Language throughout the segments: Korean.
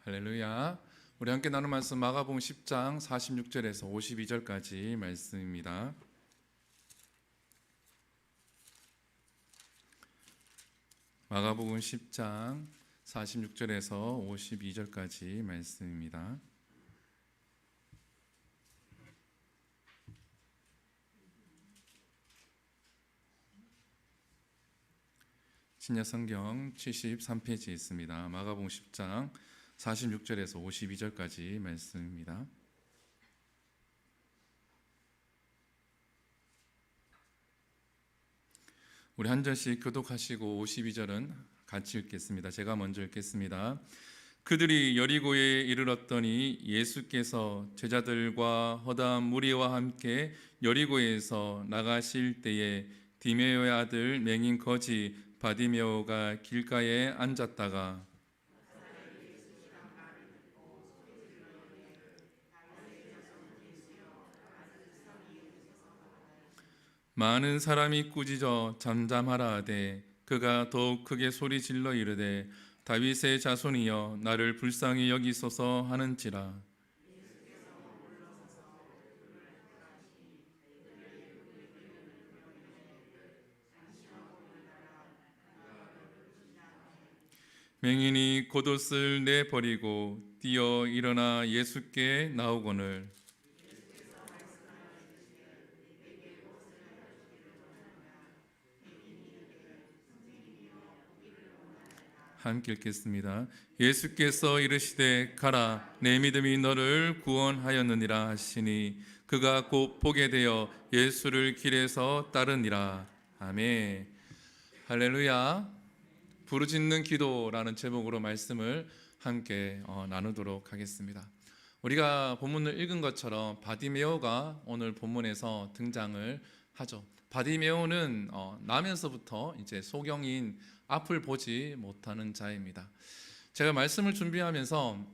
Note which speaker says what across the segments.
Speaker 1: 할렐루야. 우리 함께 나눌 말씀 마가복음 10장 46절에서 52절까지 말씀입니다. 마가복음 10장 46절에서 52절까지 말씀입니다. 신약성경 73페이지에 있습니다. 마가복음 10장 46절에서 52절까지 말씀입니다. 우리 한 절씩 교독하시고 52절은 같이 읽겠습니다. 제가 먼저 읽겠습니다. 그들이 여리고에 이르렀더니 예수께서 제자들과 허다한 무리와 함께 여리고에서 나가실 때에 디메오의 아들 맹인 거지 바디메오가 길가에 앉았다가 많은 사람이 꾸짖어 잠잠하라 하되 그가 더욱 크게 소리 질러 이르되 다윗의 자손이여 나를 불쌍히 여기소서 하는지라. 맹인이 겉옷을 내버리고 뛰어 일어나 예수께 나오거늘 함께 읽겠습니다. 예수께서 이르시되 가라 내 믿음이 너를 구원하였느니라 하시니 그가 곧 보게 되어 예수를 길에서 따르니라. 아멘. 할렐루야. 부르짖는 기도라는 제목으로 말씀을 함께 나누도록 하겠습니다. 우리가 본문을 읽은 것처럼 바디메오가 오늘 본문에서 등장을 하죠. 바디메오는 나면서부터 이제 소경인 앞을 보지 못하는 자입니다. 제가 말씀을 준비하면서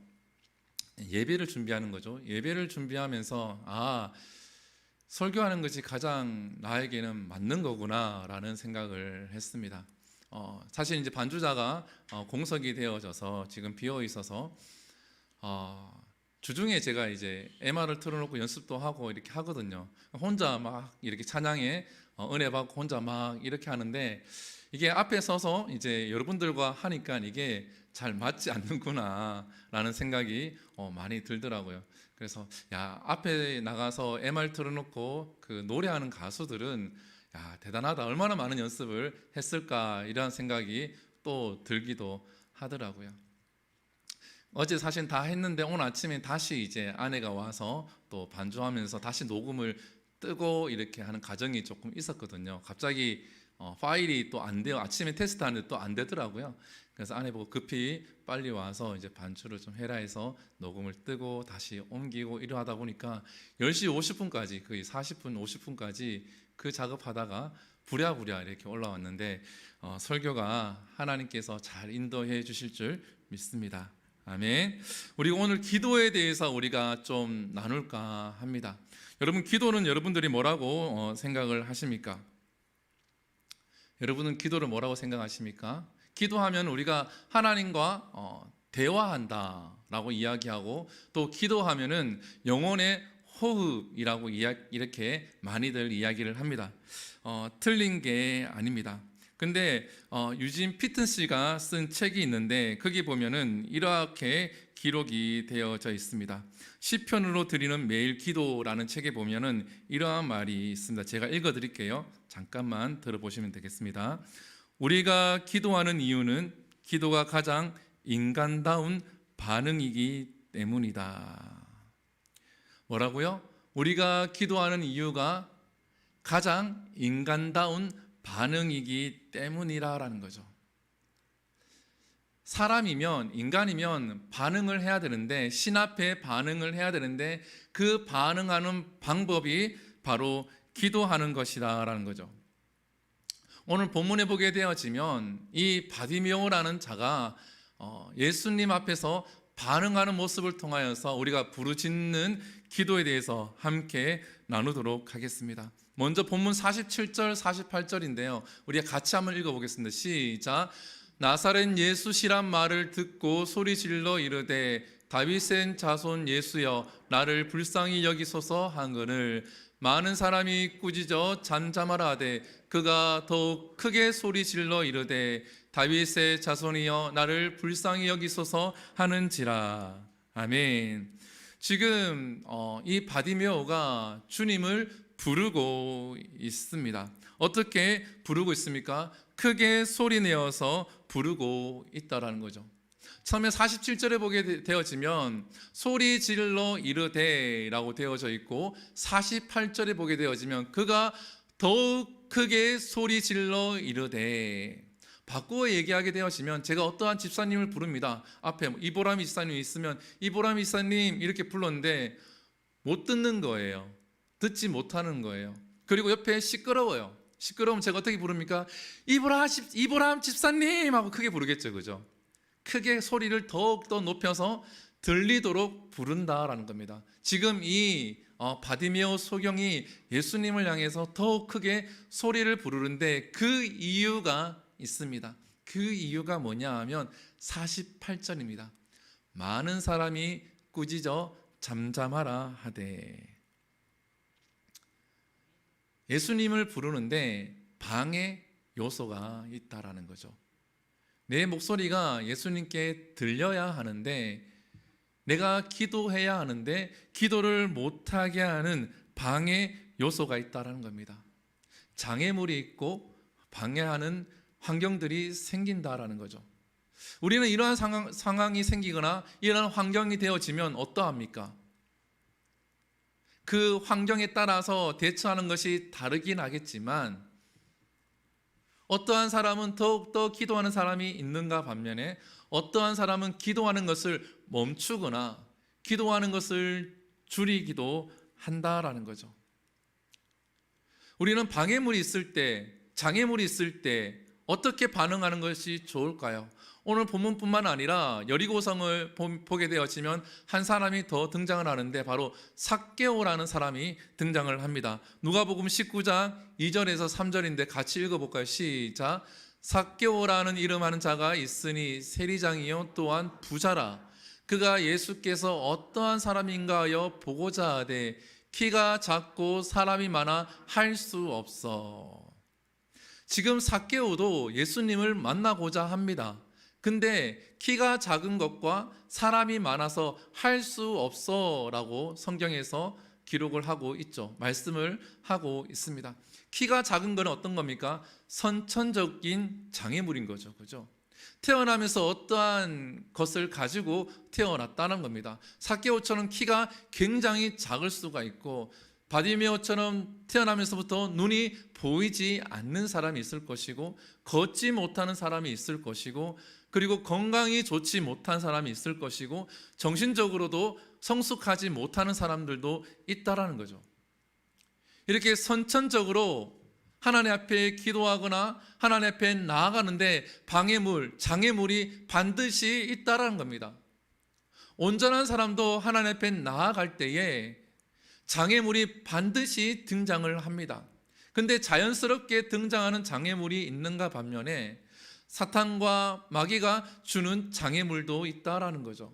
Speaker 1: 예배를 준비하는 거죠. 예배를 준비하면서 설교하는 것이 가장 나에게는 맞는 거구나라는 생각을 했습니다. 사실 이제 반주자가 공석이 되어져서 지금 비어 있어서 주중에 제가 이제 MR을 틀어놓고 연습도 하고 이렇게 하거든요. 혼자 막 이렇게 찬양에 은혜 받고 혼자 막 이렇게 하는데 이게 앞에 서서 이제 여러분들과 하니까 이게 잘 맞지 않는구나라는 생각이 많이 들더라고요. 그래서 앞에 나가서 MR 틀어놓고 그 노래하는 가수들은 대단하다, 얼마나 많은 연습을 했을까 이런 생각이 또 들기도 하더라고요. 어제 사실 다 했는데 오늘 아침에 다시 이제 아내가 와서 또 반주하면서 다시 녹음을 뜨고 이렇게 하는 과정이 조금 있었거든요. 갑자기 파일이 또 안 돼요. 아침에 테스트하는데 또 안 되더라고요. 그래서 아내 보고 급히 빨리 와서 이제 반주를 좀 해라 해서 녹음을 뜨고 다시 옮기고 이러하다 보니까 10시 50분까지 거의 40분 50분까지 그 작업하다가 부랴부랴 이렇게 올라왔는데 설교가 하나님께서 잘 인도해 주실 줄 믿습니다. 아멘. 우리 오늘 기도에 대해서 우리가 좀 나눌까 합니다. 여러분, 기도는 여러분들이 뭐라고 생각을 하십니까? 여러분은 기도를 뭐라고 생각하십니까? 기도하면 우리가 하나님과 대화한다라고 이야기하고, 또 기도하면은 영혼의 호흡이라고 이렇게 많이들 이야기를 합니다. 틀린 게 아닙니다. 근데 유진 피튼 씨가 쓴 책이 있는데 거기 보면은 이렇게 기록이 되어져 있습니다. 시편으로 드리는 매일 기도라는 책에 보면은 이러한 말이 있습니다. 제가 읽어드릴게요. 잠깐만 들어보시면 되겠습니다. 우리가 기도하는 이유는 기도가 가장 인간다운 반응이기 때문이다. 뭐라고요? 우리가 기도하는 이유가 가장 인간다운 반응이기 때문이라는 거죠. 사람이면, 인간이면 반응을 해야 되는데, 신 앞에 반응을 해야 되는데 그 반응하는 방법이 바로 기도하는 것이다라는 거죠. 오늘 본문에 보게 되어지면 이 바디메오라는 자가 예수님 앞에서 반응하는 모습을 통하여서 우리가 부르짖는 기도에 대해서 함께 나누도록 하겠습니다. 먼저 본문 47절 48절인데요 우리가 같이 한번 읽어보겠습니다. 시작. 나사렛 예수시란 말을 듣고 소리질러 이르되 다윗의 자손 예수여 나를 불쌍히 여기소서 한거늘 많은 사람이 꾸짖어 잠잠하라 하되 그가 더욱 크게 소리질러 이르되 다윗의 자손이여 나를 불쌍히 여기소서 하는지라. 아멘. 지금 이 바디메오가 주님을 부르고 있습니다. 어떻게 부르고 있습니까? 크게 소리내어서 부르고 있다라는 거죠. 처음에 47절에 보게 되어지면 소리 질러 이르되 라고 되어져 있고 48절에 보게 되어지면 그가 더욱 크게 소리 질러 이르되, 바꾸어 얘기하게 되어지면 제가 어떠한 집사님을 부릅니다. 앞에 이보람 집사님이 있으면 이보람 집사님 이렇게 불렀는데 못 듣는 거예요. 듣지 못하는 거예요. 그리고 옆에 시끄러워요. 시끄러우면 제가 어떻게 부릅니까? 이보람 집사님 하고 크게 부르겠죠. 그죠? 크게 소리를 더욱더 높여서 들리도록 부른다라는 겁니다. 지금 이 바디메오 소경이 예수님을 향해서 더욱 크게 소리를 부르는데 그 이유가 있습니다. 그 이유가 뭐냐 하면 48절입니다. 많은 사람이 꾸짖어 잠잠하라 하되. 예수님을 부르는데 방해 요소가 있다라는 거죠. 내 목소리가 예수님께 들려야 하는데, 내가 기도해야 하는데 기도를 못하게 하는 방해 요소가 있다라는 겁니다. 장애물이 있고 방해하는 환경들이 생긴다라는 거죠. 우리는 이러한 상황이 생기거나 이러한 환경이 되어지면 어떠합니까? 그 환경에 따라서 대처하는 것이 다르긴 하겠지만, 어떠한 사람은 더욱더 기도하는 사람이 있는가 반면에 어떠한 사람은 기도하는 것을 멈추거나 기도하는 것을 줄이기도 한다라는 거죠. 우리는 방해물이 있을 때, 장애물이 있을 때 어떻게 반응하는 것이 좋을까요? 오늘 본문뿐만 아니라 여리고성을 보게 되어지면 한 사람이 더 등장을 하는데 바로 삭개오라는 사람이 등장을 합니다. 누가복음 19장 2절에서 3절인데 같이 읽어볼까요? 시작. 삭개오라는 이름하는 자가 있으니 세리장이요 또한 부자라. 그가 예수께서 어떠한 사람인가 하여 보고자 하되 키가 작고 사람이 많아 할 수 없어. 지금 삭개오도 예수님을 만나고자 합니다. 근데 키가 작은 것과 사람이 많아서 할 수 없어 라고 성경에서 기록을 하고 있죠. 말씀을 하고 있습니다. 키가 작은 건 어떤 겁니까? 선천적인 장애물인 거죠. 그죠? 태어나면서 어떠한 것을 가지고 태어났다는 겁니다. 삭개오처럼 키가 굉장히 작을 수가 있고, 바디메오처럼 태어나면서부터 눈이 보이지 않는 사람이 있을 것이고, 걷지 못하는 사람이 있을 것이고, 그리고 건강이 좋지 못한 사람이 있을 것이고, 정신적으로도 성숙하지 못하는 사람들도 있다라는 거죠. 이렇게 선천적으로 하나님 앞에 기도하거나 하나님 앞에 나아가는데 방해물, 장애물이 반드시 있다라는 겁니다. 온전한 사람도 하나님 앞에 나아갈 때에 장애물이 반드시 등장을 합니다. 근데 자연스럽게 등장하는 장애물이 있는가 반면에 사탄과 마귀가 주는 장애물도 있다라는 거죠.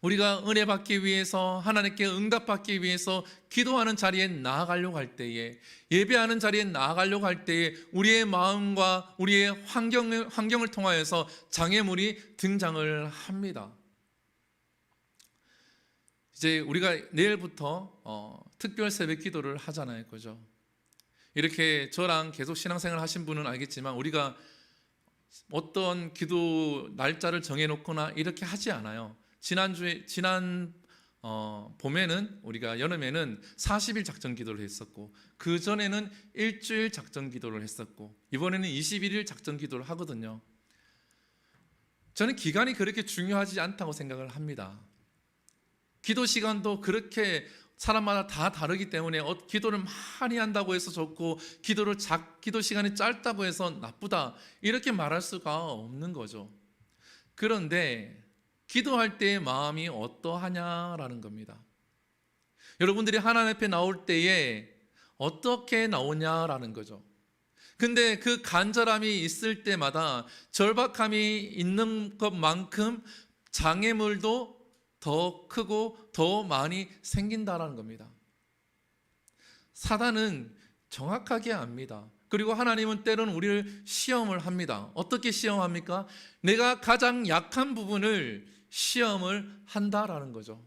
Speaker 1: 우리가 은혜 받기 위해서, 하나님께 응답받기 위해서 기도하는 자리에 나아가려고 할 때에, 예배하는 자리에 나아가려고 할 때에 우리의 마음과 우리의 환경을 통하여서 장애물이 등장을 합니다. 이제 우리가 내일부터 특별 새벽 기도를 하잖아요. 그죠? 이렇게 저랑 계속 신앙생활 하신 분은 알겠지만 우리가 어떤 기도 날짜를 정해놓거나 이렇게 하지 않아요. 지난 봄에는, 우리가 여름에는 40일 작전 기도를 했었고, 그 전에는 일주일 작전 기도를 했었고, 이번에는 21일 작전 기도를 하거든요. 저는 기간이 그렇게 중요하지 않다고 생각을 합니다. 기도 시간도 그렇게 사람마다 다 다르기 때문에 기도를 많이 한다고 해서 좋고 기도 시간이 짧다고 해서 나쁘다 이렇게 말할 수가 없는 거죠. 그런데 기도할 때의 마음이 어떠하냐라는 겁니다. 여러분들이 하나님 앞에 나올 때에 어떻게 나오냐라는 거죠. 근데 그 간절함이 있을 때마다 절박함이 있는 것만큼 장애물도 더 크고 더 많이 생긴다라는 겁니다. 사단은 정확하게 압니다. 그리고 하나님은 때로는 우리를 시험을 합니다. 어떻게 시험합니까? 내가 가장 약한 부분을 시험을 한다라는 거죠.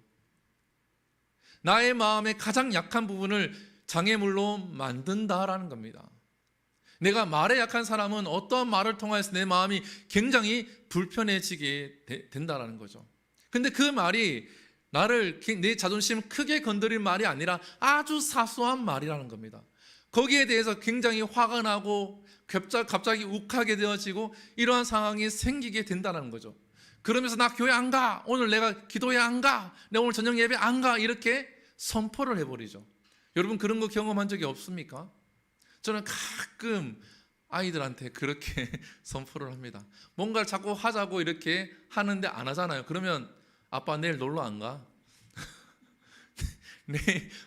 Speaker 1: 나의 마음의 가장 약한 부분을 장애물로 만든다라는 겁니다. 내가 말에 약한 사람은 어떠한 말을 통해서 내 마음이 굉장히 불편해지게 된다라는 거죠. 근데 그 말이 나를, 내 자존심을 크게 건드릴 말이 아니라 아주 사소한 말이라는 겁니다. 거기에 대해서 굉장히 화가 나고 갑자기 욱하게 되어지고 이러한 상황이 생기게 된다는 거죠. 그러면서 나 교회 안 가, 오늘 내가 기도회 안 가, 내가 오늘 저녁 예배 안 가, 이렇게 선포를 해버리죠. 여러분 그런 거 경험한 적이 없습니까? 저는 가끔 아이들한테 그렇게 선포를 합니다. 뭔가를 자꾸 하자고 이렇게 하는데 안 하잖아요. 그러면 아빠 내일 놀러 안 가?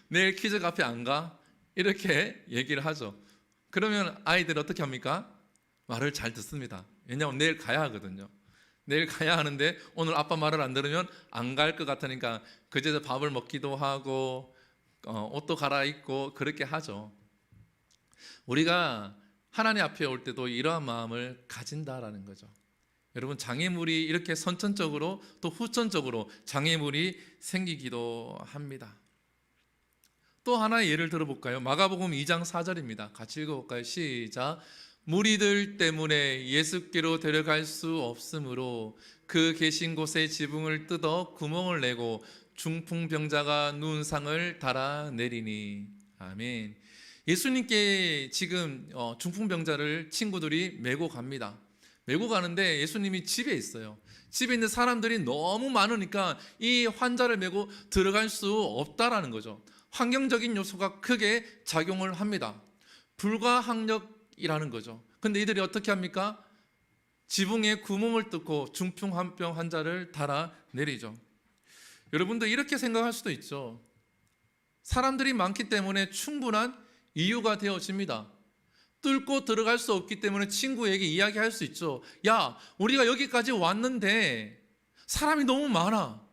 Speaker 1: 내일 키즈 카페 안 가? 이렇게 얘기를 하죠. 그러면 아이들 어떻게 합니까? 말을 잘 듣습니다. 왜냐하면 내일 가야 하거든요. 내일 가야 하는데 오늘 아빠 말을 안 들으면 안 갈 것 같으니까 그제서 밥을 먹기도 하고 옷도 갈아입고 그렇게 하죠. 우리가 하나님 앞에 올 때도 이러한 마음을 가진다라는 거죠. 여러분 장애물이 이렇게 선천적으로 또 후천적으로 장애물이 생기기도 합니다. 또 하나의 예를 들어볼까요? 마가복음 2장 4절입니다. 같이 읽어볼까요? 시작. 무리들 때문에 예수께로 데려갈 수 없으므로 그 계신 곳에 지붕을 뜯어 구멍을 내고 중풍병자가 누운 상을 달아내리니. 아멘. 예수님께 지금 중풍병자를 친구들이 메고 갑니다. 메고 가는데 예수님이 집에 있어요. 집에 있는 사람들이 너무 많으니까 이 환자를 메고 들어갈 수 없다라는 거죠. 환경적인 요소가 크게 작용을 합니다. 불가항력이라는 거죠. 근데 이들이 어떻게 합니까? 지붕에 구멍을 뚫고 중풍병 환자를 달아내리죠. 여러분도 이렇게 생각할 수도 있죠. 사람들이 많기 때문에 충분한 이유가 되어집니다. 뚫고 들어갈 수 없기 때문에 친구에게 이야기할 수 있죠. 야, 우리가 여기까지 왔는데 사람이 너무 많아.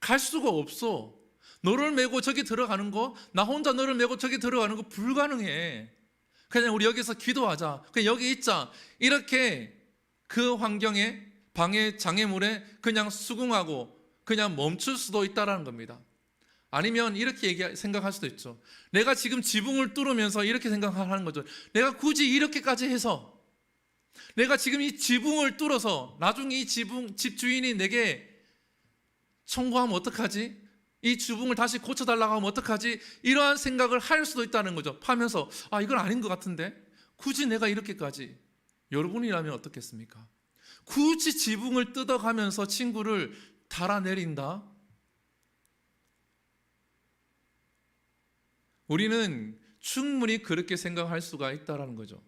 Speaker 1: 갈 수가 없어. 너를 메고 저기 들어가는 거, 나 혼자 너를 메고 저기 들어가는 거 불가능해. 그냥 우리 여기서 기도하자. 그냥 여기 있자. 이렇게 그 환경에, 방해 장애물에 그냥 수긍하고 그냥 멈출 수도 있다는 겁니다. 아니면 이렇게 생각할 수도 있죠. 내가 지금 지붕을 뚫으면서 이렇게 생각하는 거죠. 내가 굳이 이렇게까지 해서, 내가 지금 이 지붕을 뚫어서 나중에 이 집 주인이 내게 청구하면 어떡하지? 이 지붕을 다시 고쳐달라고 하면 어떡하지? 이러한 생각을 할 수도 있다는 거죠. 하면서 이건 아닌 것 같은데 굳이 내가 이렇게까지. 여러분이라면 어떻겠습니까? 굳이 지붕을 뜯어가면서 친구를 달아내린다? 우리는 충분히 그렇게 생각할 수가 있다는 거죠.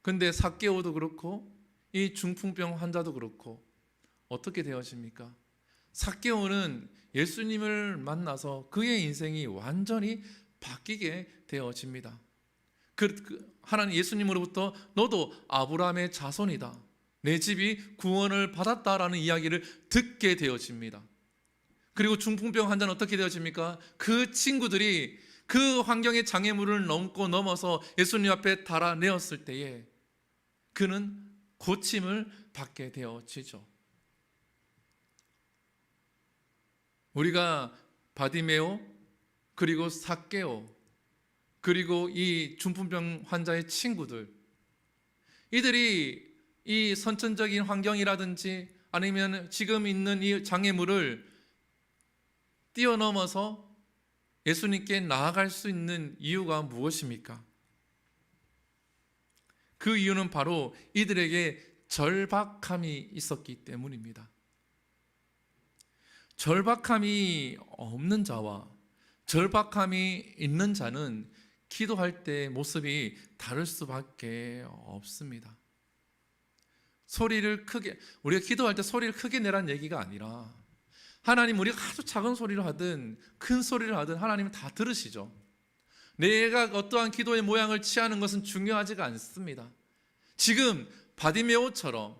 Speaker 1: 근데 삭개오도 그렇고 이 중풍병 환자도 그렇고 어떻게 되어집니까? 삭개오는 예수님을 만나서 그의 인생이 완전히 바뀌게 되어집니다. 하나님 예수님으로부터 너도 아브라함의 자손이다. 내 집이 구원을 받았다라는 이야기를 듣게 되어집니다. 그리고 중풍병 환자는 어떻게 되어집니까? 그 친구들이 그 환경의 장애물을 넘어서 예수님 앞에 달아내었을 때에 그는 고침을 받게 되어지죠. 우리가 바디메오 그리고 삭개오 그리고 이 중풍병 환자의 친구들, 이들이 이 선천적인 환경이라든지 아니면 지금 있는 이 장애물을 뛰어넘어서 예수님께 나아갈 수 있는 이유가 무엇입니까? 그 이유는 바로 이들에게 절박함이 있었기 때문입니다. 절박함이 없는 자와 절박함이 있는 자는 기도할 때 모습이 다를 수밖에 없습니다. 소리를 크게, 우리가 기도할 때 소리를 크게 내라는 얘기가 아니라 하나님, 우리가 아주 작은 소리를 하든 큰 소리를 하든 하나님은 다 들으시죠. 내가 어떠한 기도의 모양을 취하는 것은 중요하지가 않습니다. 지금 바디메오처럼,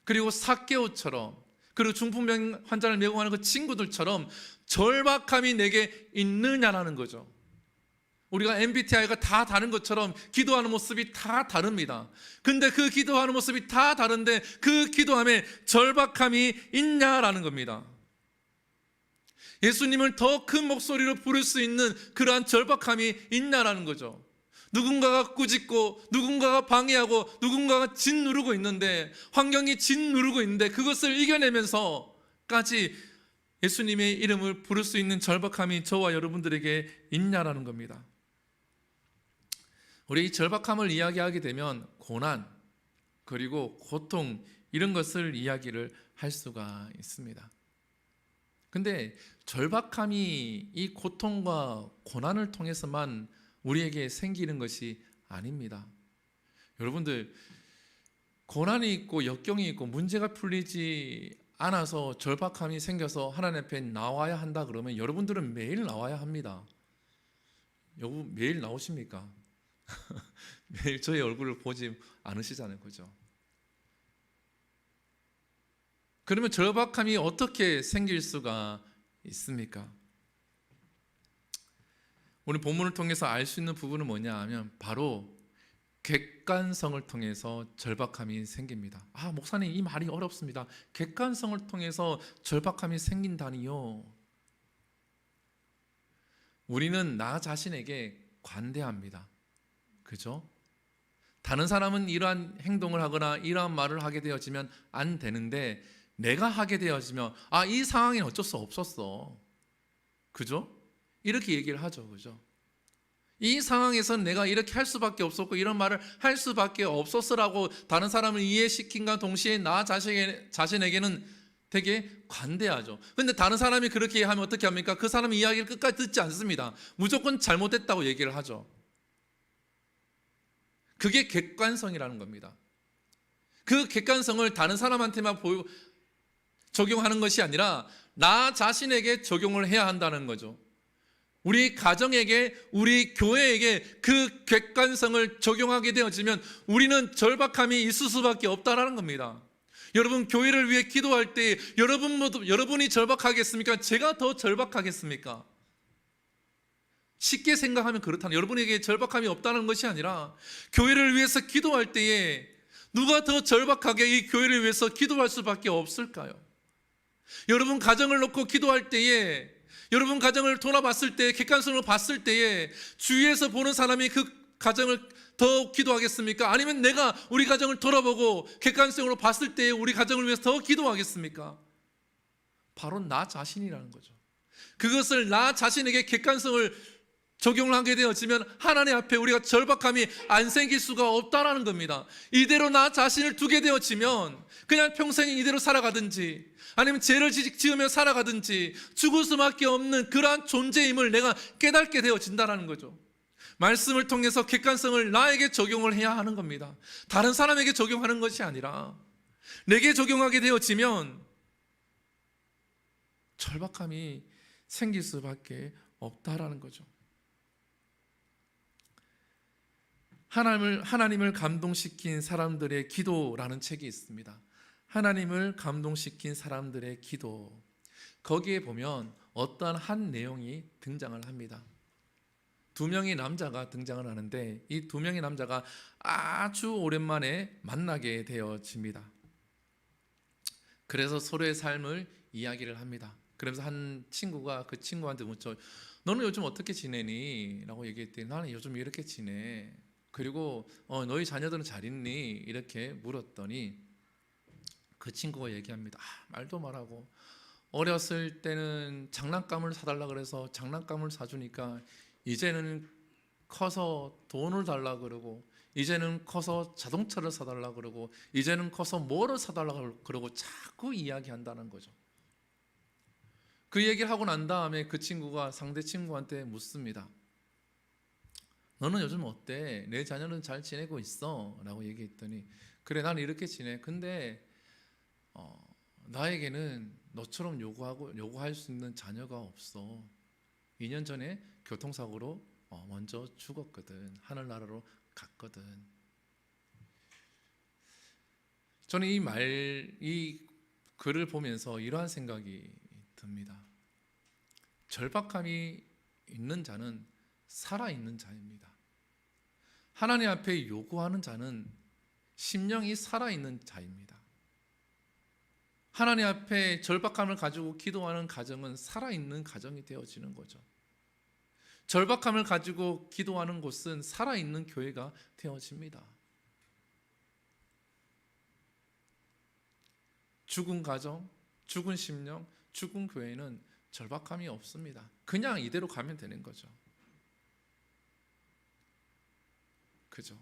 Speaker 1: 그리고 삭개오처럼, 그리고 중풍병 환자를 메고 가는 그 친구들처럼 절박함이 내게 있느냐라는 거죠. 우리가 MBTI가 다 다른 것처럼 기도하는 모습이 다 다릅니다. 근데 그 기도하는 모습이 다 다른데 그 기도함에 절박함이 있냐라는 겁니다. 예수님을 더 큰 목소리로 부를 수 있는 그러한 절박함이 있냐라는 거죠. 누군가가 꾸짖고 누군가가 방해하고 누군가가 짓누르고 있는데, 환경이 짓누르고 있는데 그것을 이겨내면서까지 예수님의 이름을 부를 수 있는 절박함이 저와 여러분들에게 있냐라는 겁니다. 우리 이 절박함을 이야기하게 되면 고난, 그리고 고통, 이런 것을 이야기를 할 수가 있습니다. 근데 절박함이 이 고통과 고난을 통해서만 우리에게 생기는 것이 아닙니다. 여러분들, 고난이 있고 역경이 있고 문제가 풀리지 않아서 절박함이 생겨서 하나님 앞에 나와야 한다 그러면 여러분들은 매일 나와야 합니다. 여러분 매일 나오십니까? 매일 저의 얼굴을 보지 않으시잖아요, 그죠? 그러면 절박함이 어떻게 생길 수가 있습니까? 오늘 본문을 통해서 알 수 있는 부분은 뭐냐 하면 바로 객관성을 통해서 절박함이 생깁니다. 아, 목사님 이 말이 어렵습니다. 객관성을 통해서 절박함이 생긴다니요. 우리는 나 자신에게 관대합니다. 그죠? 다른 사람은 이러한 행동을 하거나 이러한 말을 하게 되어지면 안 되는데 내가 하게 되어지면 이 상황에는 어쩔 수 없었어. 그죠? 이렇게 얘기를 하죠. 그죠? 이 상황에서는 내가 이렇게 할 수밖에 없었고 이런 말을 할 수밖에 없었어라고 다른 사람을 이해시킨과 동시에 나 자신에게는 되게 관대하죠. 그런데 다른 사람이 그렇게 하면 어떻게 합니까? 그 사람의 이야기를 끝까지 듣지 않습니다. 무조건 잘못됐다고 얘기를 하죠. 그게 객관성이라는 겁니다. 그 객관성을 다른 사람한테만 적용하는 것이 아니라 나 자신에게 적용을 해야 한다는 거죠. 우리 가정에게, 우리 교회에게 그 객관성을 적용하게 되어지면 우리는 절박함이 있을 수밖에 없다라는 겁니다. 여러분, 교회를 위해 기도할 때 여러분이 절박하겠습니까? 제가 더 절박하겠습니까? 쉽게 생각하면 그렇다는, 여러분에게 절박함이 없다는 것이 아니라 교회를 위해서 기도할 때에 누가 더 절박하게 이 교회를 위해서 기도할 수밖에 없을까요? 여러분 가정을 놓고 기도할 때에, 여러분 가정을 돌아봤을 때, 객관성으로 봤을 때에 주위에서 보는 사람이 그 가정을 더 기도하겠습니까? 아니면 내가 우리 가정을 돌아보고 객관성으로 봤을 때에 우리 가정을 위해서 더 기도하겠습니까? 바로 나 자신이라는 거죠. 그것을 나 자신에게 객관성을 적용을 하게 되어지면 하나님 앞에 우리가 절박함이 안 생길 수가 없다라는 겁니다. 이대로 나 자신을 두게 되어지면 그냥 평생 이대로 살아가든지 아니면 죄를 지으며 살아가든지 죽을 수밖에 없는 그러한 존재임을 내가 깨닫게 되어진다는 거죠. 말씀을 통해서 객관성을 나에게 적용을 해야 하는 겁니다. 다른 사람에게 적용하는 것이 아니라 내게 적용하게 되어지면 절박함이 생길 수밖에 없다라는 거죠. 하나님을 감동시킨 사람들의 기도라는 책이 있습니다. 하나님을 감동시킨 사람들의 기도. 거기에 보면 어떠한 한 내용이 등장을 합니다. 두 명의 남자가 등장을 하는데 이 두 명의 남자가 아주 오랜만에 만나게 되어집니다. 그래서 서로의 삶을 이야기를 합니다. 그러면서 한 친구가 그 친구한테 묻죠. 너는 요즘 어떻게 지내니? 라고 얘기했더니 나는 요즘 이렇게 지내. 그리고 너희 자녀들은 잘 있니? 이렇게 물었더니 그 친구가 얘기합니다. 말도 말하고 어렸을 때는 장난감을 사달라 그래서 장난감을 사주니까 이제는 커서 돈을 달라 그러고 이제는 커서 자동차를 사달라 그러고 이제는 커서 뭐를 사달라 그러고 자꾸 이야기한다는 거죠. 그 얘기를 하고 난 다음에 그 친구가 상대 친구한테 묻습니다. 너는 요즘 어때? 내 자녀는 잘 지내고 있어? 라고 얘기했더니 그래, 나는 이렇게 지내. 근데 나에게는 너처럼 요구할 수 있는 자녀가 없어. 2년 전에 교통사고로 먼저 죽었거든. 하늘나라로 갔거든. 저는 이 글을 보면서 이러한 생각이 듭니다. 절박함이 있는 자는 살아있는 자입니다. 하나님 앞에 요구하는 자는 심령이 살아있는 자입니다. 하나님 앞에 절박함을 가지고 기도하는 가정은 살아있는 가정이 되어지는 거죠. 절박함을 가지고 기도하는 곳은 살아있는 교회가 되어집니다. 죽은 가정, 죽은 심령, 죽은 교회는 절박함이 없습니다. 그냥 이대로 가면 되는 거죠. 그죠?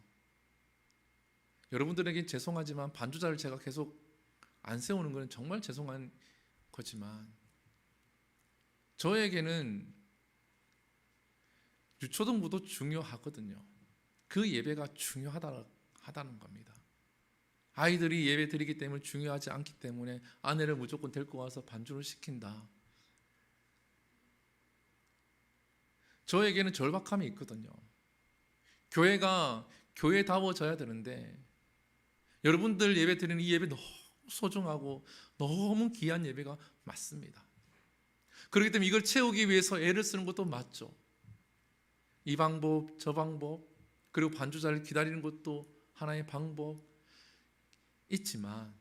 Speaker 1: 여러분들에게 죄송하지만 반주자를 제가 계속 안 세우는 것은 정말 죄송한 거지만 저에게는 유초등부도 중요하거든요. 그 예배가 중요하다는 겁니다. 아이들이 예배 드리기 때문에 중요하지 않기 때문에 아내를 무조건 데리고 와서 반주를 시킨다. 저에게는 절박함이 있거든요. 교회가 교회다워져야 되는데 여러분들 예배 드리는 이 예배 너무 소중하고 너무 귀한 예배가 맞습니다. 그렇기 때문에 이걸 채우기 위해서 애를 쓰는 것도 맞죠. 이 방법, 저 방법, 그리고 반주자를 기다리는 것도 하나의 방법 있지만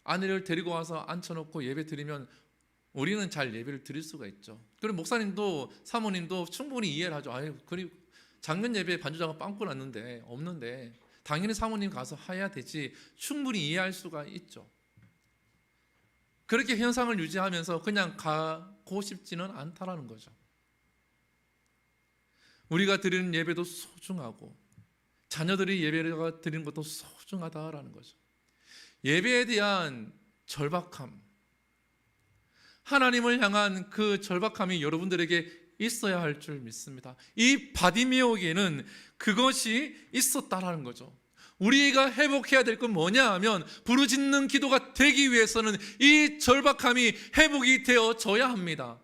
Speaker 1: 아내를 데리고 와서 앉혀놓고 예배 드리면 우리는 잘 예배를 드릴 수가 있죠. 그리고 목사님도 사모님도 충분히 이해를 하죠. 아유, 그리고 작년 예배에 반주자가 빵꾸 났는데 없는데 당연히 사모님 가서 해야 되지. 충분히 이해할 수가 있죠. 그렇게 현상을 유지하면서 그냥 가고 싶지는 않다라는 거죠. 우리가 드리는 예배도 소중하고 자녀들이 예배를 드리는 것도 소중하다라는 거죠. 예배에 대한 절박함, 하나님을 향한 그 절박함이 여러분들에게 있어야 할 줄 믿습니다. 이 바디메오에게는 그것이 있었다라는 거죠. 우리가 회복해야 될 건 뭐냐 하면 부르짖는 기도가 되기 위해서는 이 절박함이 회복이 되어져야 합니다.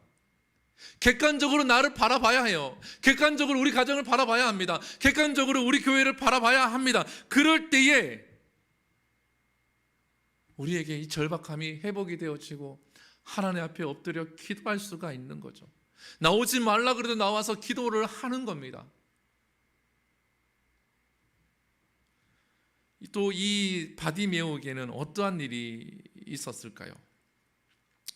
Speaker 1: 객관적으로 나를 바라봐야 해요. 객관적으로 우리 가정을 바라봐야 합니다. 객관적으로 우리 교회를 바라봐야 합니다. 그럴 때에 우리에게 이 절박함이 회복이 되어지고 하나님 앞에 엎드려 기도할 수가 있는 거죠. 나오지 말라 그래도 나와서 기도를 하는 겁니다. 또 이 바디메오에게는 어떠한 일이 있었을까요?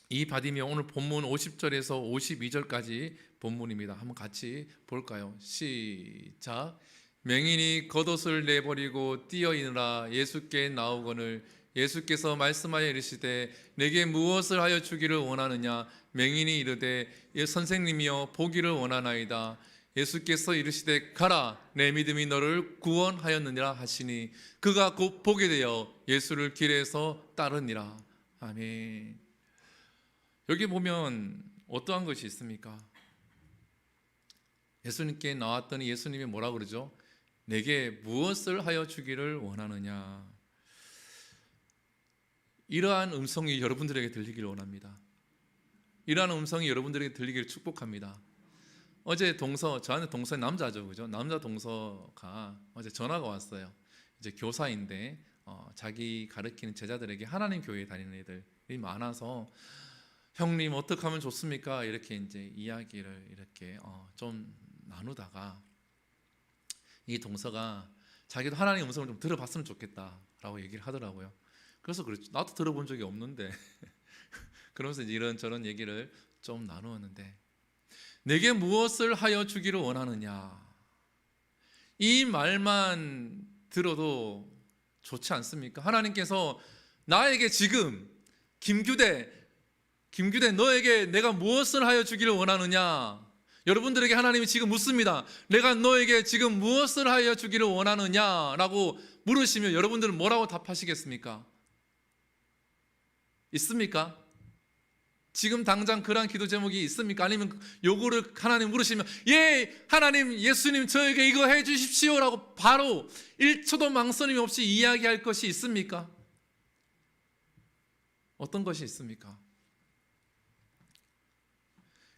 Speaker 1: 이 바디메오 오늘 본문 50절에서 52절까지 본문입니다. 한번 같이 볼까요? 시작. 맹인이 겉옷을 내버리고 뛰어이느라 예수께 나오거늘 예수께서 말씀하여 이르시되 내게 무엇을 하여 주기를 원하느냐? 맹인이 이르되 선생님이여 보기를 원하나이다. 예수께서 이르시되 가라 내 믿음이 너를 구원하였느니라 하시니 그가 곧 보게 되어 예수를 길에서 따르니라. 아멘. 여기 보면 어떠한 것이 있습니까? 예수님께 나왔더니 예수님이 뭐라 그러죠? 내게 무엇을 하여 주기를 원하느냐? 이러한 음성이 여러분들에게 들리기를 원합니다. 이러한 음성이 여러분들에게 들리기를 축복합니다. 어제 저한테 동서 남자죠, 그죠? 남자 동서가 어제 전화가 왔어요. 이제 교사인데 자기 가르치는 제자들에게 하나님 교회에 다니는 애들이 많아서 형님 어떻게 하면 좋습니까? 이렇게 이제 이야기를 이렇게 좀 나누다가 이 동서가 자기도 하나님 음성을 좀 들어봤으면 좋겠다라고 얘기를 하더라고요. 그래서 그렇죠. 나도 들어본 적이 없는데 그러면서 이제 이런저런 얘기를 좀 나누었는데 내게 무엇을 하여 주기를 원하느냐? 이 말만 들어도 좋지 않습니까? 하나님께서 나에게 지금 김규대 너에게 내가 무엇을 하여 주기를 원하느냐? 여러분들에게 하나님이 지금 묻습니다. 내가 너에게 지금 무엇을 하여 주기를 원하느냐라고 물으시면 여러분들은 뭐라고 답하시겠습니까? 있습니까? 지금 당장 그러한 기도 제목이 있습니까? 아니면 요거를 하나님 물으시면 예 하나님 예수님 저에게 이거 해 주십시오 라고 바로 1초도 망설임 없이 이야기할 것이 있습니까? 어떤 것이 있습니까?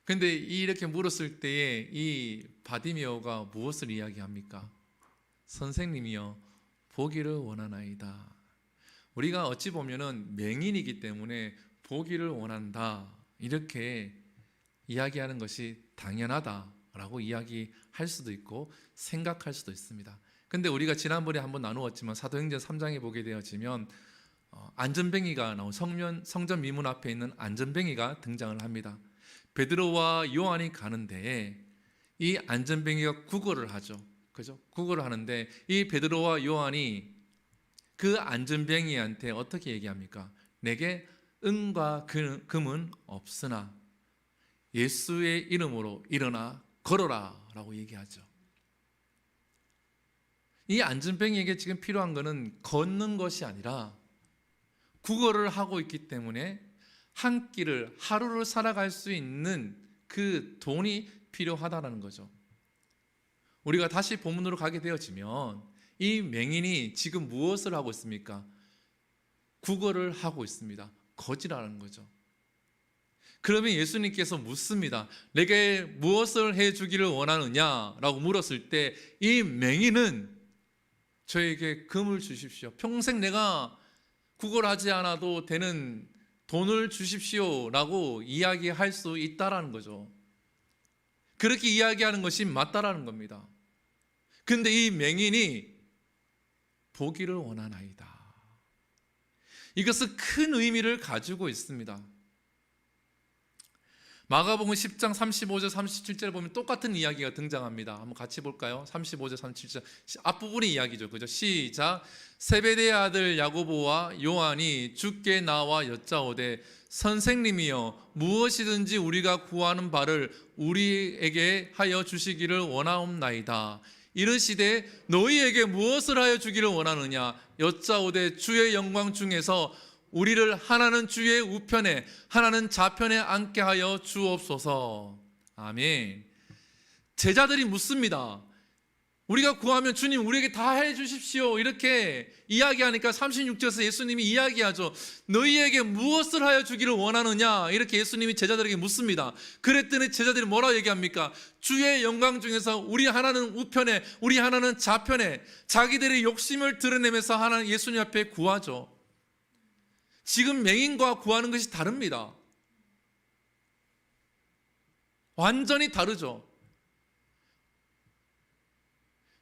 Speaker 1: 근데 이렇게 물었을 때에 이 바디메오가 무엇을 이야기합니까? 선생님이여 보기를 원하나이다. 우리가 어찌 보면은 맹인이기 때문에 보기를 원한다 이렇게 이야기하는 것이 당연하다라고 이야기할 수도 있고 생각할 수도 있습니다. 근데 우리가 지난번에 한번 나누었지만 사도행전 3장에 보게 되어지면 안전뱅이가 나온 성전 미문 앞에 있는 안전뱅이가 등장을 합니다. 베드로와 요한이 가는데 이 안전뱅이가 구걸을 하죠. 그죠? 구걸을 하는데 이 베드로와 요한이 그 안전뱅이한테 어떻게 얘기합니까? 내게 은과 금은 없으나 예수의 이름으로 일어나 걸어라 라고 얘기하죠. 이 안전뱅이에게 지금 필요한 것은 걷는 것이 아니라 구걸을 하고 있기 때문에 한 끼를 하루를 살아갈 수 있는 그 돈이 필요하다는 거죠. 우리가 다시 본문으로 가게 되어지면 이 맹인이 지금 무엇을 하고 있습니까? 구걸을 하고 있습니다. 거지라는 거죠. 그러면 예수님께서 묻습니다. 내게 무엇을 해주기를 원하느냐라고 물었을 때 이 맹인은 저에게 금을 주십시오. 평생 내가 구걸하지 않아도 되는 돈을 주십시오라고 이야기할 수 있다라는 거죠. 그렇게 이야기하는 것이 맞다라는 겁니다. 근데 이 맹인이 보기를 원하나이다. 이것은 큰 의미를 가지고 있습니다. 마가복음 10장 35절 37절에 보면 똑같은 이야기가 등장합니다. 한번 같이 볼까요? 35절 37절 앞부분의 이야기죠. 그죠? 시작. 세베대의 아들 야고보와 요한이 주께 나와 여짜오되 선생님이여 무엇이든지 우리가 구하는 바를 우리에게 하여 주시기를 원하옵나이다. 이르시되 너희에게 무엇을 하여 주기를 원하느냐 여짜오되 주의 영광 중에서 우리를 하나는 주의 우편에 하나는 좌편에 앉게 하여 주옵소서. 아멘. 제자들이 묻습니다. 우리가 구하면 주님 우리에게 다 해주십시오 이렇게 이야기하니까 36절에서 예수님이 이야기하죠. 너희에게 무엇을 하여 주기를 원하느냐 이렇게 예수님이 제자들에게 묻습니다. 그랬더니 제자들이 뭐라고 얘기합니까? 주의 영광 중에서 우리 하나는 우편에 우리 하나는 좌편에 자기들의 욕심을 드러내면서 하나님 예수님 앞에 구하죠. 지금 맹인과 구하는 것이 다릅니다. 완전히 다르죠.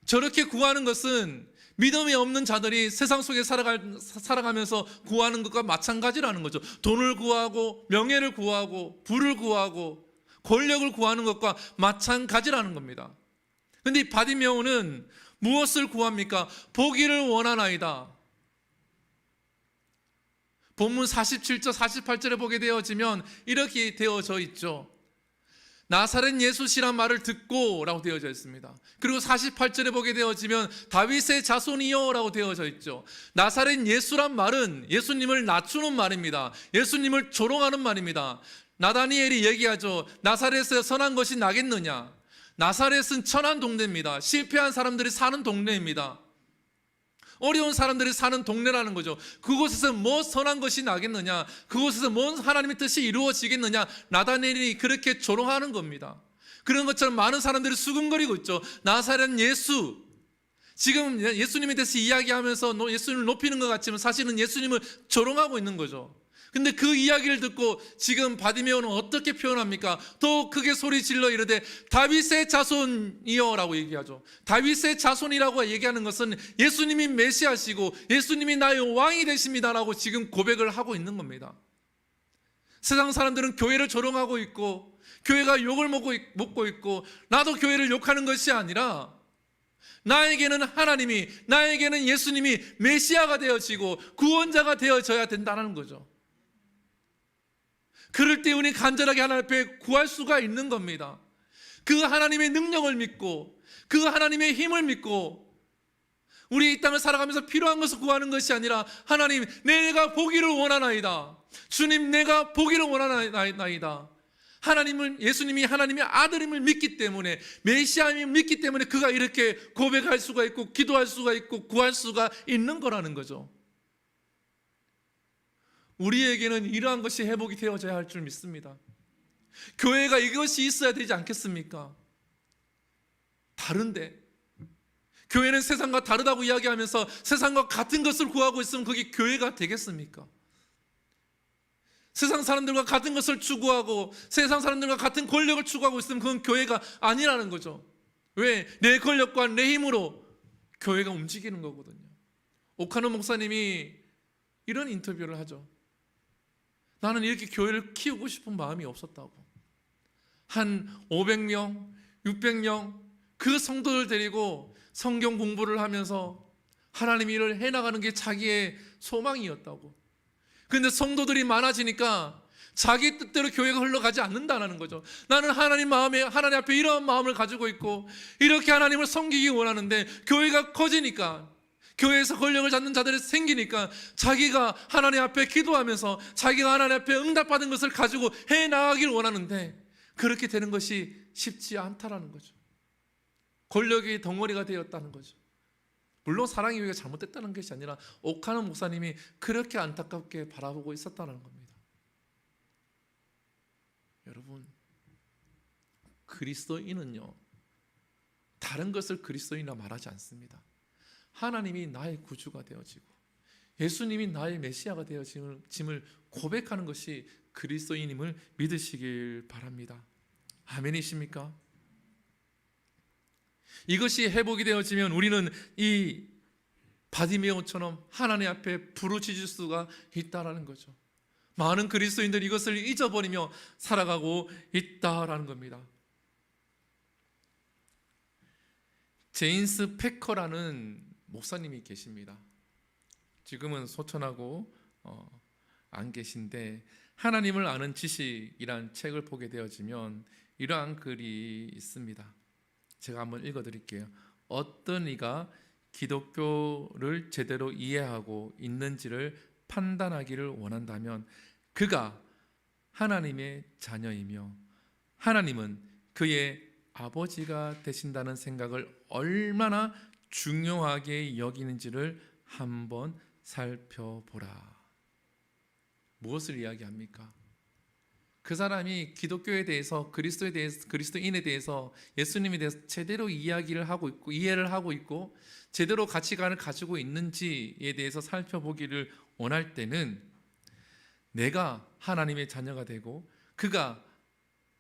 Speaker 1: 저렇게 구하는 것은 믿음이 없는 자들이 세상 속에 살아가면서 구하는 것과 마찬가지라는 거죠. 돈을 구하고 명예를 구하고 부를 구하고 권력을 구하는 것과 마찬가지라는 겁니다. 그런데 이 바디메오는 무엇을 구합니까? 보기를 원하나이다. 본문 47절 48절에 보게 되어지면 이렇게 되어져 있죠. 나사렛 예수시란 말을 듣고 라고 되어져 있습니다. 그리고 48절에 보게 되어지면 다윗의 자손이요 라고 되어져 있죠. 나사렛 예수란 말은 예수님을 낮추는 말입니다. 예수님을 조롱하는 말입니다. 나다니엘이 얘기하죠. 나사렛에서 선한 것이 나겠느냐. 나사렛은 천한 동네입니다. 실패한 사람들이 사는 동네입니다. 어려운 사람들이 사는 동네라는 거죠. 그곳에서 뭐 선한 것이 나겠느냐, 그곳에서 뭔 하나님의 뜻이 이루어지겠느냐. 나다니엘이 그렇게 조롱하는 겁니다. 그런 것처럼 많은 사람들이 수근거리고 있죠. 나사렛 예수, 지금 예수님에 대해서 이야기하면서 예수님을 높이는 것 같지만 사실은 예수님을 조롱하고 있는 거죠. 근데 그 이야기를 듣고 지금 바디메오는 어떻게 표현합니까? 더 크게 소리 질러 이르되 다윗의 자손이여 라고 얘기하죠. 다윗의 자손이라고 얘기하는 것은 예수님이 메시아시고 예수님이 나의 왕이 되십니다 라고 지금 고백을 하고 있는 겁니다. 세상 사람들은 교회를 조롱하고 있고 교회가 욕을 먹고 있고 나도 교회를 욕하는 것이 아니라 나에게는 하나님이, 나에게는 예수님이 메시아가 되어지고 구원자가 되어져야 된다는 거죠. 그럴 때 우리 간절하게 하나님 앞에 구할 수가 있는 겁니다. 그 하나님의 능력을 믿고 그 하나님의 힘을 믿고 우리 이 땅을 살아가면서 필요한 것을 구하는 것이 아니라 하나님 내가 보기를 원하나이다. 주님 내가 보기를 원하나이다. 하나님을, 예수님이 하나님의 아들임을 믿기 때문에, 메시아임을 믿기 때문에 그가 이렇게 고백할 수가 있고 기도할 수가 있고 구할 수가 있는 거라는 거죠. 우리에게는 이러한 것이 회복이 되어져야 할 줄 믿습니다. 교회가 이것이 있어야 되지 않겠습니까? 다른데 교회는 세상과 다르다고 이야기하면서 세상과 같은 것을 구하고 있으면 그게 교회가 되겠습니까? 세상 사람들과 같은 것을 추구하고 세상 사람들과 같은 권력을 추구하고 있으면 그건 교회가 아니라는 거죠. 왜? 내 권력과 내 힘으로 교회가 움직이는 거거든요. 오카노 목사님이 이런 인터뷰를 하죠. 나는 이렇게 교회를 키우고 싶은 마음이 없었다고. 한 500명, 600명 그 성도들 데리고 성경 공부를 하면서 하나님 일을 해나가는 게 자기의 소망이었다고. 그런데 성도들이 많아지니까 자기 뜻대로 교회가 흘러가지 않는다는 거죠. 나는 하나님 앞에 이런 마음을 가지고 있고 이렇게 하나님을 섬기기 원하는데 교회가 커지니까, 교회에서 권력을 잡는 자들이 생기니까 자기가 하나님 앞에 기도하면서 자기가 하나님 앞에 응답받은 것을 가지고 해나가기를 원하는데 그렇게 되는 것이 쉽지 않다라는 거죠. 권력의 덩어리가 되었다는 거죠. 물론 사랑의 교회가 잘못됐다는 것이 아니라 오카노 목사님이 그렇게 안타깝게 바라보고 있었다는 겁니다. 여러분, 그리스도인은요, 다른 것을 그리스도인이라 말하지 않습니다. 하나님이 나의 구주가 되어지고 예수님이 나의 메시아가 되어짐을 고백하는 것이 그리스도인임을 믿으시길 바랍니다. 아멘이십니까? 이것이 회복이 되어지면 우리는 이 바디메오처럼 하나님 앞에 부르짖을 수가 있다라는 거죠. 많은 그리스도인들이 이것을 잊어버리며 살아가고 있다라는 겁니다. 제임스 패커라는 목사님이 계십니다. 지금은 소천하고 안 계신데, 하나님을 아는 지식이란 책을 보게 되어지면 이러한 글이 있습니다. 제가 한번 읽어드릴게요. 어떤 이가 기독교를 제대로 이해하고 있는지를 판단하기를 원한다면 그가 하나님의 자녀이며 하나님은 그의 아버지가 되신다는 생각을 얼마나 중요하게 여기는지를 한번 살펴보라. 무엇을 이야기합니까? 그 사람이 기독교에 대해서, 그리스도에 대해서, 그리스도인에 대해서, 예수님에 대해서 제대로 이야기를 하고 있고 이해를 하고 있고 제대로 가치관을 가지고 있는지에 대해서 살펴보기를 원할 때는 내가 하나님의 자녀가 되고 그가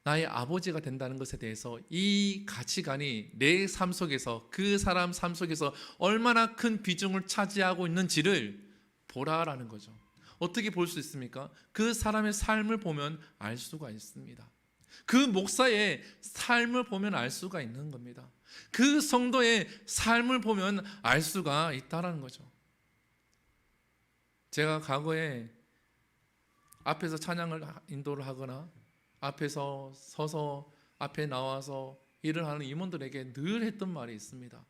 Speaker 1: 나의 아버지가 된다는 것에 대해서 이 가치관이 내 삶 속에서, 그 사람 삶 속에서 얼마나 큰 비중을 차지하고 있는지를 보라라는 거죠. 어떻게 볼 수 있습니까? 그 사람의 삶을 보면 알 수가 있습니다. 그 목사의 삶을 보면 알 수가 있는 겁니다. 그 성도의 삶을 보면 알 수가 있다는 거죠. 제가 과거에 앞에서 찬양을 인도를 하거나 앞에서 서서 앞에 나와서 일을 하는 임원들에게 늘 했던 말이 있습니다.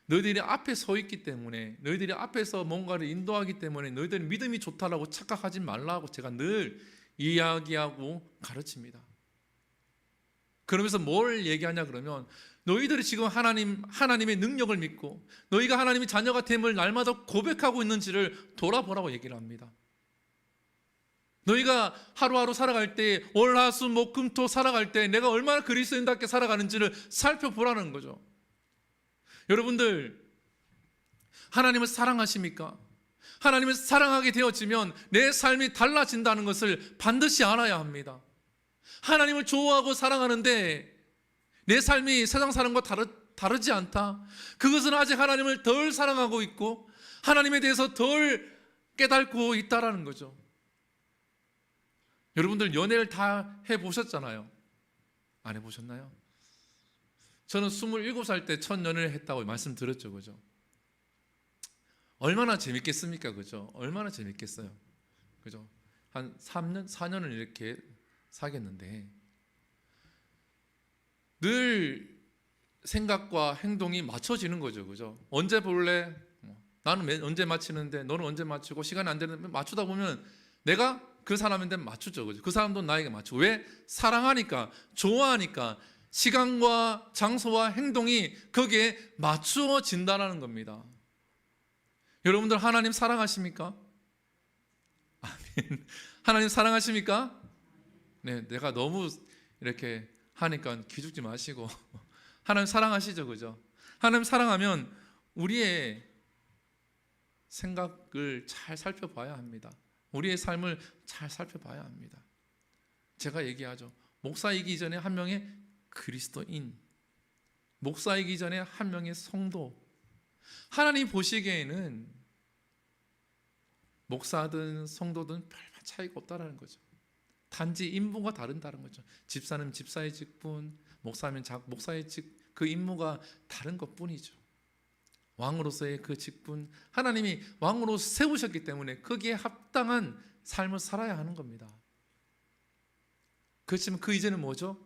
Speaker 1: 너희들이 앞에 서 있기 때문에, 너희들이 앞에서 뭔가를 인도하기 때문에 너희들이 믿음이 좋다라고 착각하지 말라고 제가 늘 이야기하고 가르칩니다. 그러면서 뭘 얘기하냐 그러면, 너희들이 지금 하나님의 능력을 믿고 너희가 하나님의 자녀가 됨을 날마다 고백하고 있는지를 돌아보라고 얘기를 합니다. 너희가 하루하루 살아갈 때, 월, 화, 수, 목, 금, 토 살아갈 때 내가 얼마나 그리스도인답게 살아가는지를 살펴보라는 거죠. 여러분들, 하나님을 사랑하십니까? 하나님을 사랑하게 되어지면 내 삶이 달라진다는 것을 반드시 알아야 합니다. 하나님을 좋아하고 사랑하는데 내 삶이 세상 사람과 다르지 않다. 그것은 아직 하나님을 덜 사랑하고 있고 하나님에 대해서 덜 깨닫고 있다라는 거죠. 여러분들 연애를 다 해보셨잖아요. 안 해보셨나요? 저는 27살 때 첫 연애를 했다고 말씀드렸죠. 그죠? 얼마나 재밌겠습니까? 그죠? 얼마나 재밌겠어요. 그죠? 한 3년, 4년을 이렇게 사귀었는데 늘 생각과 행동이 맞춰지는 거죠. 그죠? 언제 볼래? 나는 언제 맞히는데 너는 언제 맞추고, 시간이 안 되는데 맞추다 보면 내가 그 사람한테 맞추죠. 그죠? 그 사람도 나에게 맞추고. 왜? 사랑하니까, 좋아하니까 시간과 장소와 행동이 거기에 맞추어진다는 겁니다. 여러분들 하나님 사랑하십니까? 아멘. 하나님 사랑하십니까? 네, 내가 너무 이렇게 하니까 기죽지 마시고 하나님 사랑하시죠, 그죠? 하나님 사랑하면 우리의 생각을 잘 살펴봐야 합니다. 우리의 삶을 잘 살펴봐야 합니다. 제가 얘기하죠. 목사이기 전에 한 명의 그리스도인, 목사이기 전에 한 명의 성도. 하나님 보시기에는 목사든 성도든 별 차이가 없다라는 거죠. 단지 임무가 다른다는 거죠. 집사는 집사의 직분, 목사면 목사의 그 임무가 다른 것뿐이죠. 왕으로서의 그 직분, 하나님이 왕으로 세우셨기 때문에 거기에 합당한 삶을 살아야 하는 겁니다. 그렇지만 그 이제는 뭐죠?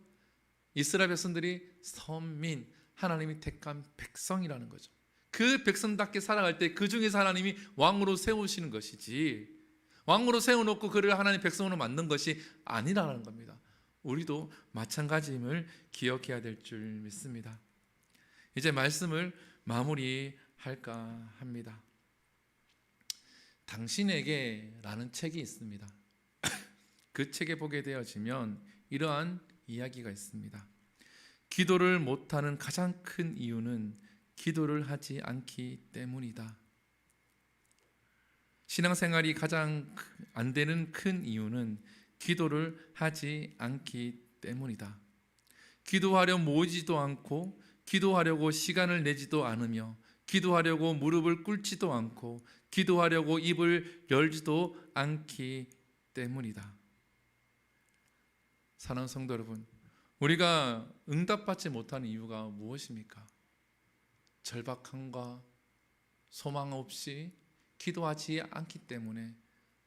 Speaker 1: 이스라엘 백성들이 선민, 하나님이 택한 백성이라는 거죠. 그 백성답게 살아갈 때 그 중에서 하나님이 왕으로 세우시는 것이지, 왕으로 세워놓고 그를 하나님 백성으로 만든 것이 아니라는 겁니다. 우리도 마찬가지임을 기억해야 될 줄 믿습니다. 이제 말씀을 마무리할까 합니다. 당신에게 라는 책이 있습니다. 그 책에 보게 되어지면 이러한 이야기가 있습니다. 기도를 못하는 가장 큰 이유는 기도를 하지 않기 때문이다. 신앙생활이 가장 안 되는 큰 이유는 기도를 하지 않기 때문이다. 기도하려 모이지도 않고, 기도하려고 시간을 내지도 않으며, 기도하려고 무릎을 꿇지도 않고, 기도하려고 입을 열지도 않기 때문이다. 사랑하는 성도 여러분, 우리가 응답받지 못하는 이유가 무엇입니까? 절박함과 소망 없이 기도하지 않기 때문에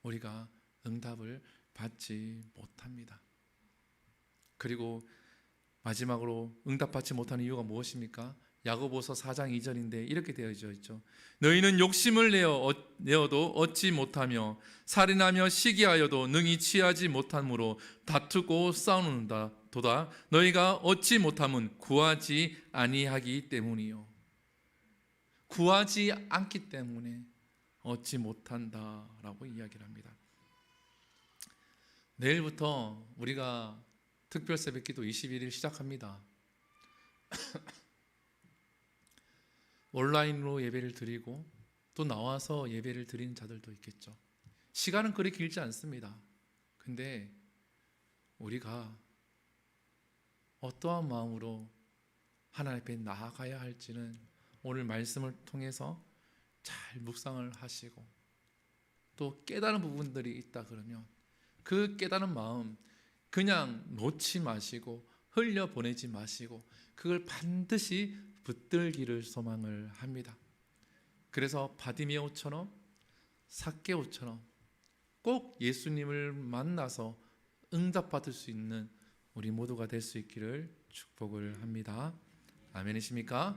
Speaker 1: 우리가 응답을 받지 못합니다. 그리고 마지막으로 응답받지 못하는 이유가 무엇입니까? 야고보서 4장 2절인데 이렇게 되어져 있죠. 너희는 욕심을 내어도 얻지 못하며 살인하며 시기하여도 능히 취하지 못함으로 다투고 싸우는다. 도다 너희가 얻지 못함은 구하지 아니하기 때문이요. 구하지 않기 때문에 얻지 못한다라고 이야기를 합니다. 내일부터 우리가 특별 새벽기도 21일 시작합니다. 온라인으로 예배를 드리고 또 나와서 예배를 드리는 자들도 있겠죠. 시간은 그리 길지 않습니다. 근데 우리가 어떠한 마음으로 하나님 앞에 나아가야 할지는 오늘 말씀을 통해서 잘 묵상을 하시고, 또 깨달은 부분들이 있다 그러면 그 깨달은 마음 그냥 놓지 마시고 흘려보내지 마시고 그걸 반드시 붙들기를 소망을 합니다. 그래서 바디메오처럼 삭개오처럼 꼭 예수님을 만나서 응답받을 수 있는 우리 모두가 될 수 있기를 축복을 합니다. 아멘이십니까?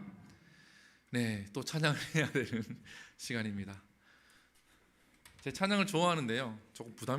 Speaker 1: 네, 또 찬양을 해야 되는 시간입니다. 제 찬양을 좋아하는데요, 조금 부담이